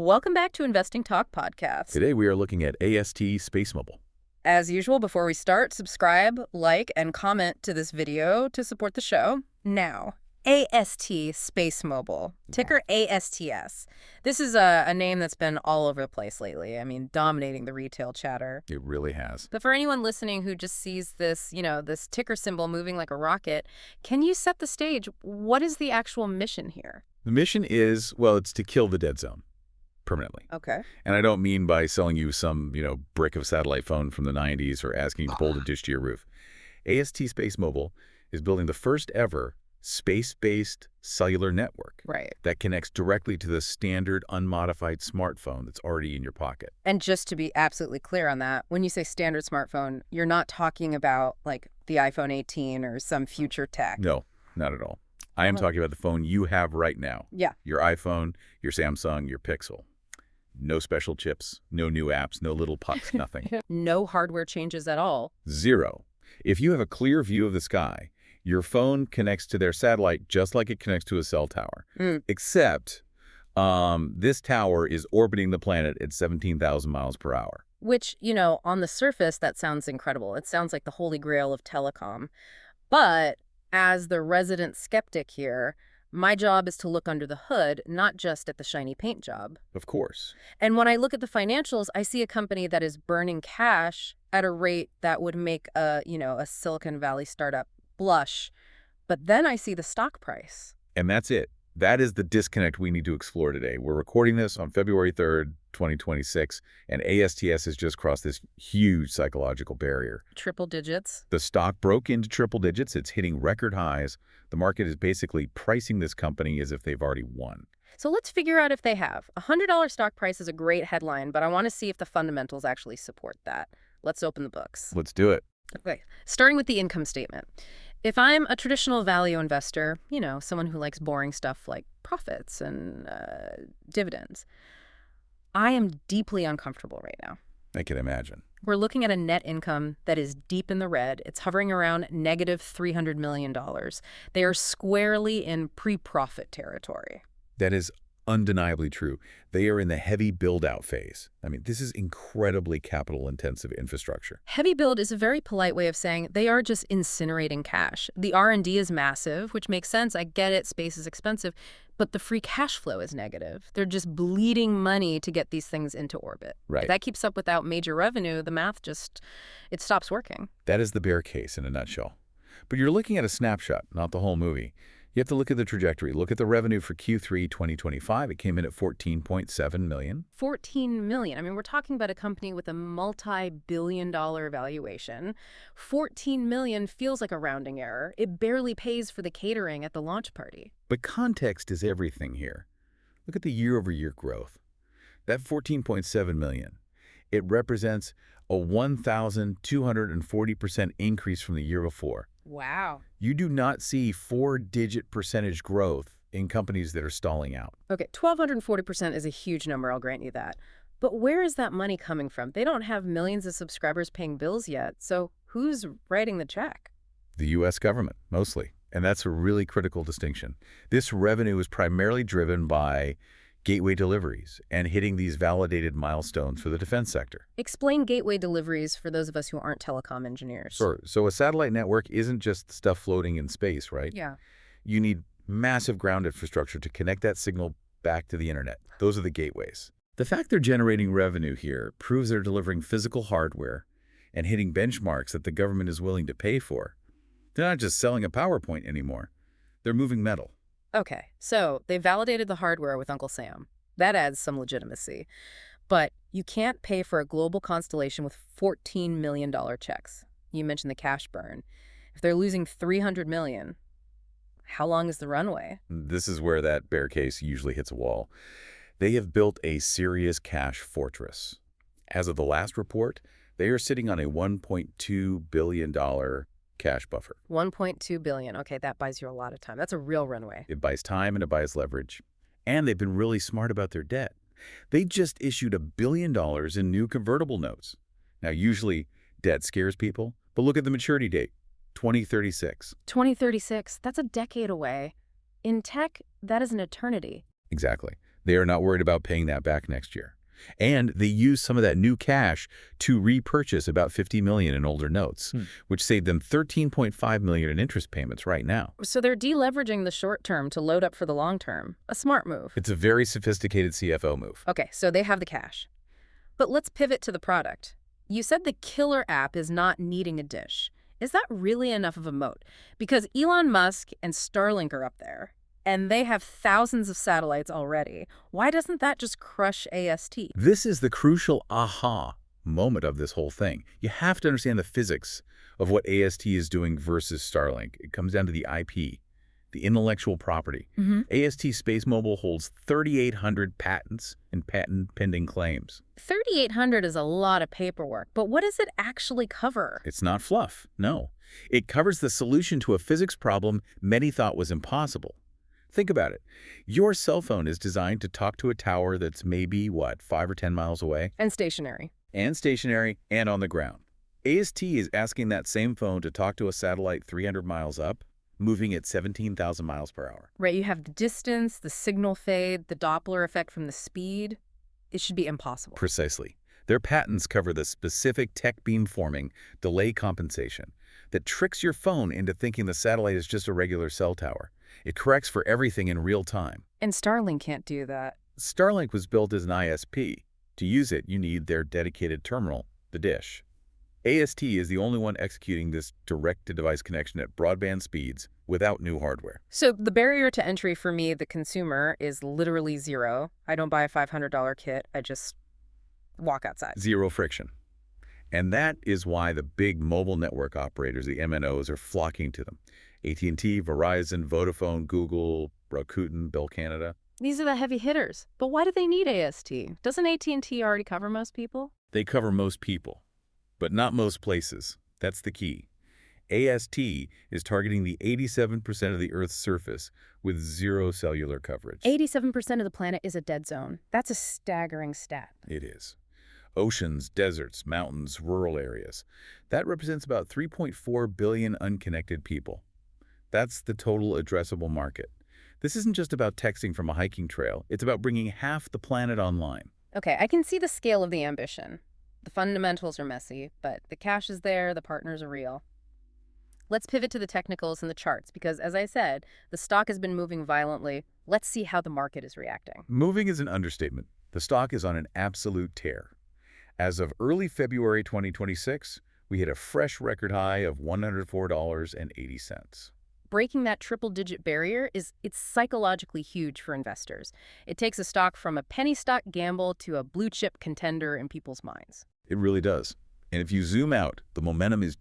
Welcome back to Investing Talk Podcast. Today we are looking at AST SpaceMobile. As usual, before we start, subscribe, like, and comment to this video to support the show. Now, AST SpaceMobile, ticker ASTS. This is a name that's been all over the place lately. I mean, dominating the retail chatter. It really has. But for anyone listening who just sees this, this ticker symbol moving like a rocket, can you set the stage? What is the actual mission here? The mission is, well, it's to kill the dead zone permanently. Okay. And I don't mean by selling you some, brick of satellite phone from the 90s or asking you to bolt a dish to your roof. AST SpaceMobile is building the first ever space-based cellular network that connects directly to the standard unmodified smartphone that's already in your pocket. And just to be absolutely clear on that, when you say standard smartphone, you're not talking about like the iPhone 18 or some future tech. No, not at all. I am talking about the phone you have right now. Yeah. Your iPhone, your Samsung, your Pixel. No special chips, no new apps, no little pucks, nothing. No hardware changes at all. Zero. If you have a clear view of the sky, your phone connects to their satellite just like it connects to a cell tower. Except this tower is orbiting the planet at 17,000 miles per hour. Which, on the surface, that sounds incredible. It sounds like the holy grail of telecom. But as the resident skeptic here, my job is to look under the hood, not just at the shiny paint job. Of course. And when I look at the financials, I see a company that is burning cash at a rate that would make a Silicon Valley startup blush. But then I see the stock price. And that's it. That is the disconnect we need to explore today. We're recording this on February 3rd, 2026, and ASTS has just crossed this huge psychological barrier. Triple digits. The stock broke into triple digits. It's hitting record highs. The market is basically pricing this company as if they've already won. So let's figure out if they have. A $100 stock price is a great headline, but I want to see if the fundamentals actually support that. Let's open the books. Let's do it. Okay, starting with the income statement. If I'm a traditional value investor, someone who likes boring stuff like profits and dividends, I am deeply uncomfortable right now. I can imagine. We're looking at a net income that is deep in the red. It's hovering around negative $300 million. They are squarely in pre-profit territory. That is undeniably true. They are in the heavy build-out phase. I mean, this is incredibly capital-intensive infrastructure. Heavy build is a very polite way of saying they are just incinerating cash. The R&D is massive, which makes sense. I get it. Space is expensive. But the free cash flow is negative. They're just bleeding money to get these things into orbit. Right. If that keeps up without major revenue, the math it stops working. That is the bear case in a nutshell. But you're looking at a snapshot, not the whole movie. You have to look at the trajectory. Look at the revenue for Q3 2025. It came in at $14.7 million. $14 million. I mean, we're talking about a company with a multi-billion-dollar valuation. $14 million feels like a rounding error. It barely pays for the catering at the launch party. But context is everything here. Look at the year-over-year growth. That $14.7 million, it represents a 1,240% increase from the year before. Wow. You do not see 4-digit percentage growth in companies that are stalling out. Okay, 1,240% is a huge number, I'll grant you that. But where is that money coming from? They don't have millions of subscribers paying bills yet, so who's writing the check? The U.S. government, mostly. And that's a really critical distinction. This revenue is primarily driven by gateway deliveries and hitting these validated milestones for the defense sector. Explain gateway deliveries for those of us who aren't telecom engineers. Sure. So a satellite network isn't just stuff floating in space, right? Yeah. You need massive ground infrastructure to connect that signal back to the internet. Those are the gateways. The fact they're generating revenue here proves they're delivering physical hardware and hitting benchmarks that the government is willing to pay for. They're not just selling a PowerPoint anymore. They're moving metal. Okay, so they validated the hardware with Uncle Sam. That adds some legitimacy. But you can't pay for a global constellation with $14 million checks. You mentioned the cash burn. If they're losing $300 million, how long is the runway? This is where that bear case usually hits a wall. They have built a serious cash fortress. As of the last report, they are sitting on a $1.2 billion cash buffer. $1.2 billion. Okay, that buys you a lot of time. That's a real runway. It buys time and it buys leverage. And they've been really smart about their debt. They just issued $1 billion in new convertible notes. Now, usually debt scares people, but look at the maturity date, 2036. 2036, that's a decade away. In tech, that is an eternity. Exactly. They are not worried about paying that back next year. And they use some of that new cash to repurchase about $50 million in older notes, which saved them $13.5 million in interest payments right now. So they're deleveraging the short term to load up for the long term. A smart move. It's a very sophisticated CFO move. Okay, so they have the cash. But let's pivot to the product. You said the killer app is not needing a dish. Is that really enough of a moat? Because Elon Musk and Starlink are up there, and they have thousands of satellites already. Why doesn't that just crush AST? This is the crucial aha moment of this whole thing. You have to understand the physics of what AST is doing versus Starlink. It comes down to the IP, the intellectual property. AST SpaceMobile holds 3,800 patents and patent-pending claims. 3,800 is a lot of paperwork, but what does it actually cover? It's not fluff, no. It covers the solution to a physics problem many thought was impossible. Think about it. Your cell phone is designed to talk to a tower that's maybe, 5 or 10 miles away? And stationary. And stationary and on the ground. AST is asking that same phone to talk to a satellite 300 miles up, moving at 17,000 miles per hour. Right, you have the distance, the signal fade, the Doppler effect from the speed. It should be impossible. Precisely. Their patents cover the specific tech beamforming delay compensation that tricks your phone into thinking the satellite is just a regular cell tower. It corrects for everything in real time. And Starlink can't do that. Starlink was built as an ISP. To use it, you need their dedicated terminal, the dish. AST is the only one executing this direct-to-device connection at broadband speeds without new hardware. So the barrier to entry for me, the consumer, is literally zero. I don't buy a $500 kit. I just walk outside. Zero friction. And that is why the big mobile network operators, the MNOs, are flocking to them. AT&T, Verizon, Vodafone, Google, Rakuten, Bell Canada. These are the heavy hitters. But why do they need AST? Doesn't AT&T already cover most people? They cover most people, but not most places. That's the key. AST is targeting the 87% of the Earth's surface with zero cellular coverage. 87% of the planet is a dead zone. That's a staggering stat. It is. Oceans, deserts, mountains, rural areas. That represents about 3.4 billion unconnected people. That's the total addressable market. This isn't just about texting from a hiking trail. It's about bringing half the planet online. Okay, I can see the scale of the ambition. The fundamentals are messy, but the cash is there, the partners are real. Let's pivot to the technicals and the charts, because as I said, the stock has been moving violently. Let's see how the market is reacting. Moving is an understatement. The stock is on an absolute tear. As of early February 2026, we hit a fresh record high of $104.80. Breaking that triple-digit barrier it's psychologically huge for investors. It takes a stock from a penny stock gamble to a blue-chip contender in people's minds. It really does. And if you zoom out, the momentum is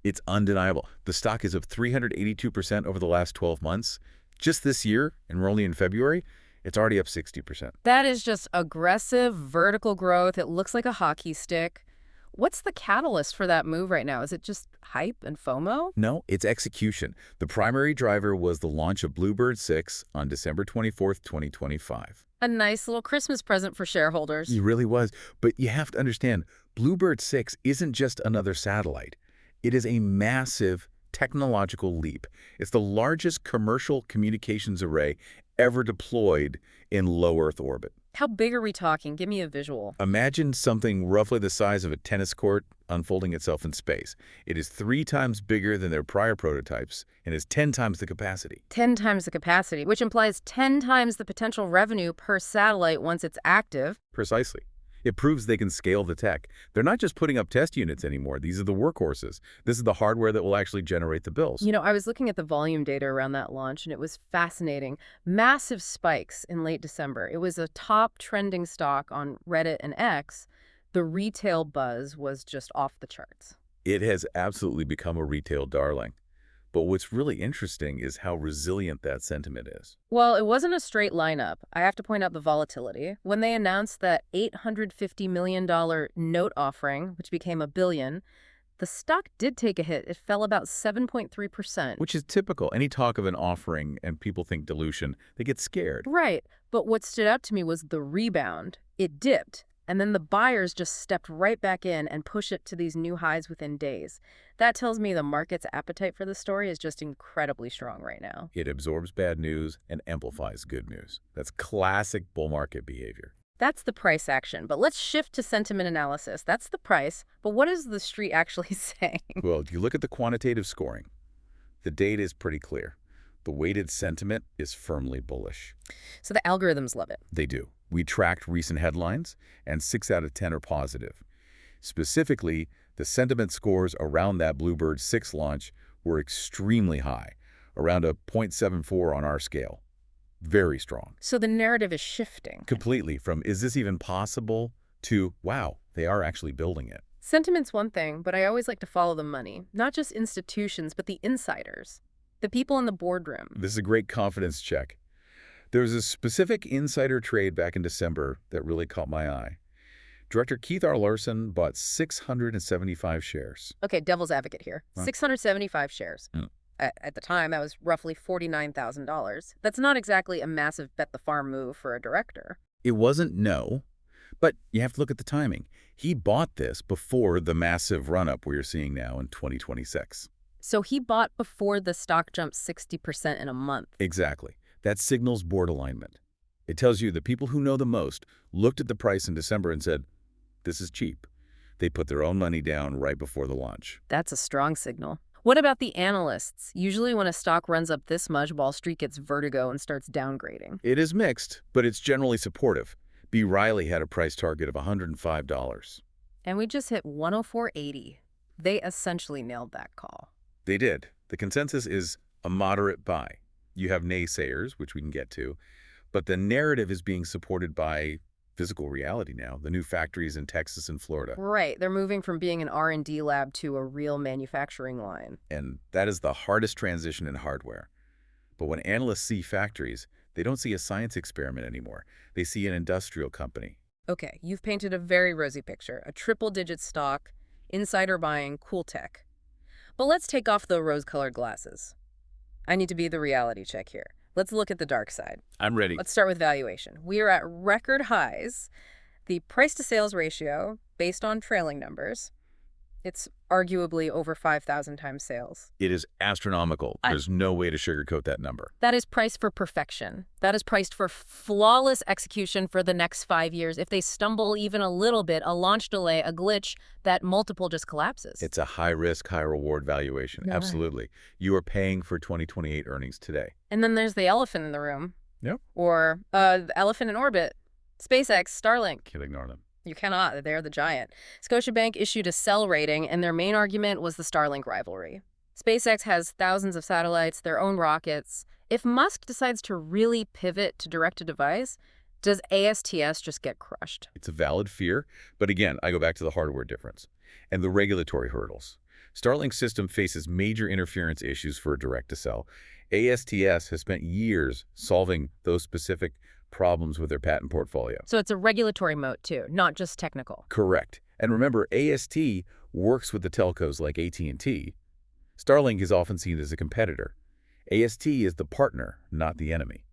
it's undeniable. The stock is up 382% over the last 12 months. Just this year, and we're only in February, it's already up 60%. That is just aggressive vertical growth. It looks like a hockey stick. What's the catalyst for that move right now? Is it just hype and FOMO? No, it's execution. The primary driver was the launch of Bluebird 6 on December 24th, 2025. A nice little Christmas present for shareholders. It really was. But you have to understand, Bluebird 6 isn't just another satellite. It is a massive technological leap. It's the largest commercial communications array ever deployed in low Earth orbit. How big are we talking? Give me a visual. Imagine something roughly the size of a tennis court unfolding itself in space. It is 3 times bigger than their prior prototypes and is 10 times the capacity. 10 times the capacity, which implies 10 times the potential revenue per satellite once it's active. Precisely. It proves they can scale the tech. They're not just putting up test units anymore. These are the workhorses. This is the hardware that will actually generate the bills. You know, I was looking at the volume data around that launch, and it was fascinating. Massive spikes in late December. It was a top trending stock on Reddit and X. The retail buzz was just off the charts. It has absolutely become a retail darling. But what's really interesting is how resilient that sentiment is. Well, it wasn't a straight lineup. I have to point out the volatility. When they announced that $850 million note offering, which became $1 billion, the stock did take a hit. It fell about 7.3%. Which is typical. Any talk of an offering and people think dilution, they get scared. Right. But what stood out to me was the rebound. It dipped, And then the buyers just stepped right back in and push it to these new highs within days. That tells me the market's appetite for the story is just incredibly strong right now. It absorbs bad news and amplifies good news. That's classic bull market behavior. That's the price action. But let's shift to sentiment analysis. That's the price. But what is the street actually saying? Well, if you look at the quantitative scoring, the data is pretty clear. The weighted sentiment is firmly bullish. So the algorithms love it. They do. We tracked recent headlines, and 6 out of 10 are positive. Specifically, the sentiment scores around that Bluebird 6 launch were extremely high, around a 0.74 on our scale. Very strong. So the narrative is shifting. Completely from, is this even possible, to, wow, they are actually building it. Sentiment's one thing, but I always like to follow the money. Not just institutions, but the insiders. The people in the boardroom. This is a great confidence check. There was a specific insider trade back in December that really caught my eye. Director Keith R. Larson bought 675 shares. Okay, devil's advocate here. Huh? 675 shares. Mm. At the time, that was roughly $49,000. That's not exactly a massive bet-the-farm move for a director. It wasn't, no, but you have to look at the timing. He bought this before the massive run-up we're seeing now in 2026. So he bought before the stock jumped 60% in a month. Exactly. That signals board alignment. It tells you the people who know the most looked at the price in December and said, this is cheap. They put their own money down right before the launch. That's a strong signal. What about the analysts? Usually when a stock runs up this much, Wall Street gets vertigo and starts downgrading. It is mixed, but it's generally supportive. B. Riley had a price target of $105. And we just hit 104.80. They essentially nailed that call. They did. The consensus is a moderate buy. You have naysayers, which we can get to, but the narrative is being supported by physical reality now, the new factories in Texas and Florida. Right. They're moving from being an R&D lab to a real manufacturing line. And that is the hardest transition in hardware. But when analysts see factories, they don't see a science experiment anymore. They see an industrial company. Okay, you've painted a very rosy picture. A triple-digit stock, insider buying, cool tech. But let's take off the rose-colored glasses. I need to be the reality check here. Let's look at the dark side. I'm ready. Let's start with valuation. We are at record highs. The price-to-sales ratio, based on trailing numbers, it's arguably over 5,000 times sales. It is astronomical. There's no way to sugarcoat that number. That is priced for perfection. That is priced for flawless execution for the next 5 years. If they stumble even a little bit, a launch delay, a glitch, that multiple just collapses. It's a high-risk, high-reward valuation. Yeah. Absolutely. You are paying for 2028 earnings today. And then there's the elephant in the room. Yep. Or the elephant in orbit. SpaceX, Starlink. Can't ignore them. You cannot. They're the giant. Scotiabank issued a sell rating, and their main argument was the Starlink rivalry. SpaceX has thousands of satellites, their own rockets. If Musk decides to really pivot to direct-to-device, does ASTS just get crushed? It's a valid fear, but again, I go back to the hardware difference and the regulatory hurdles. Starlink's system faces major interference issues for direct-to-cell. ASTS has spent years solving those specific problems with their patent portfolio. So it's a regulatory moat, too, not just technical. Correct. And remember, AST works with the telcos like AT&T. Starlink is often seen as a competitor. AST is the partner, not the enemy.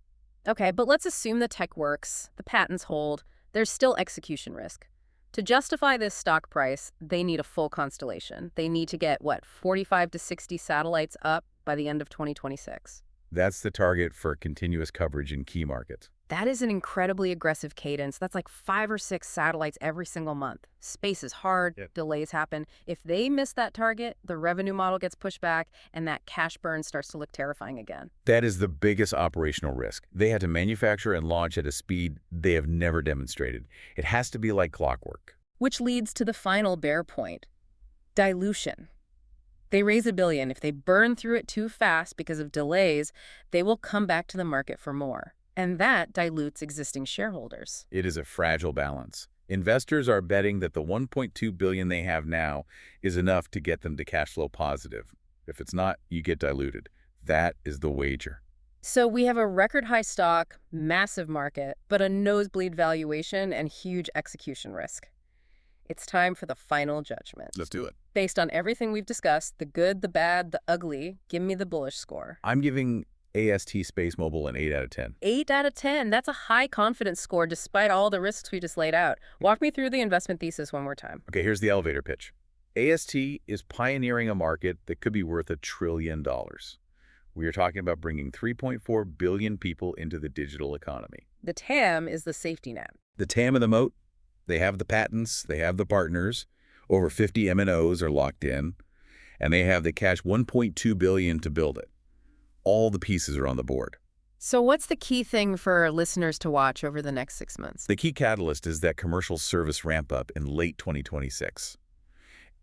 Okay, but let's assume the tech works, the patents hold, there's still execution risk. To justify this stock price, they need a full constellation. They need to get, 45 to 60 satellites up by the end of 2026. That's the target for continuous coverage in key markets. That is an incredibly aggressive cadence. That's like 5 or 6 satellites every single month. Space is hard, Yep. Delays happen. If they miss that target, the revenue model gets pushed back, and that cash burn starts to look terrifying again. That is the biggest operational risk. They had to manufacture and launch at a speed they have never demonstrated. It has to be like clockwork. Which leads to the final bear point, dilution. They raise $1 billion. If they burn through it too fast because of delays, they will come back to the market for more. And that dilutes existing shareholders. It is a fragile balance. Investors are betting that the $1.2 billion they have now is enough to get them to cash flow positive. If it's not, you get diluted. That is the wager. So we have a record high stock, massive market, but a nosebleed valuation and huge execution risk. It's time for the final judgment. Let's do it. Based on everything we've discussed, the good, the bad, the ugly, give me the bullish score. I'm giving AST SpaceMobile an 8 out of 10. 8 out of 10. That's a high confidence score despite all the risks we just laid out. Walk me through the investment thesis one more time. Okay, here's the elevator pitch. AST is pioneering a market that could be worth $1 trillion. We are talking about bringing 3.4 billion people into the digital economy. The TAM is the safety net. The TAM of the moat, they have the patents, they have the partners, over 50 MNOs are locked in, and they have the cash $1.2 billion to build it. All the pieces are on the board. So what's the key thing for listeners to watch over the next 6 months? The key catalyst is that commercial service ramp up in late 2026.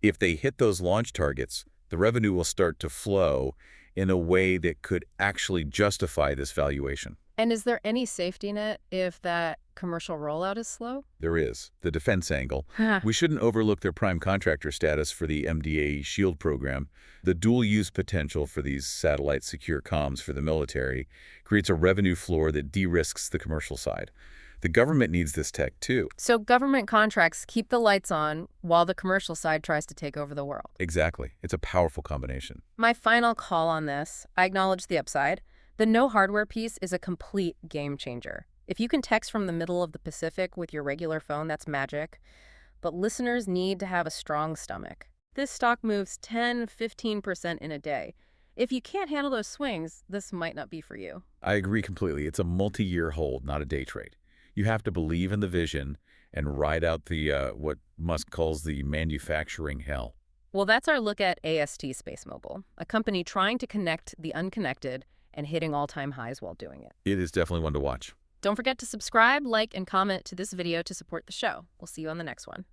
If they hit those launch targets, the revenue will start to flow in a way that could actually justify this valuation. And is there any safety net if that commercial rollout is slow? There is. The defense angle. Huh. We shouldn't overlook their prime contractor status for the MDA SHIELD program. The dual-use potential for these satellite secure comms for the military creates a revenue floor that de-risks the commercial side. The government needs this tech, too. So government contracts keep the lights on while the commercial side tries to take over the world. Exactly. It's a powerful combination. My final call on this, I acknowledge the upside. The no hardware piece is a complete game changer. If you can text from the middle of the Pacific with your regular phone, that's magic. But listeners need to have a strong stomach. This stock moves 10–15% in a day. If you can't handle those swings, this might not be for you. I agree completely. It's a multi-year hold, not a day trade. You have to believe in the vision and ride out the what Musk calls the manufacturing hell. Well, that's our look at AST SpaceMobile, a company trying to connect the unconnected and hitting all-time highs while doing it. It is definitely one to watch. Don't forget to subscribe, like, and comment to this video to support the show. We'll see you on the next one.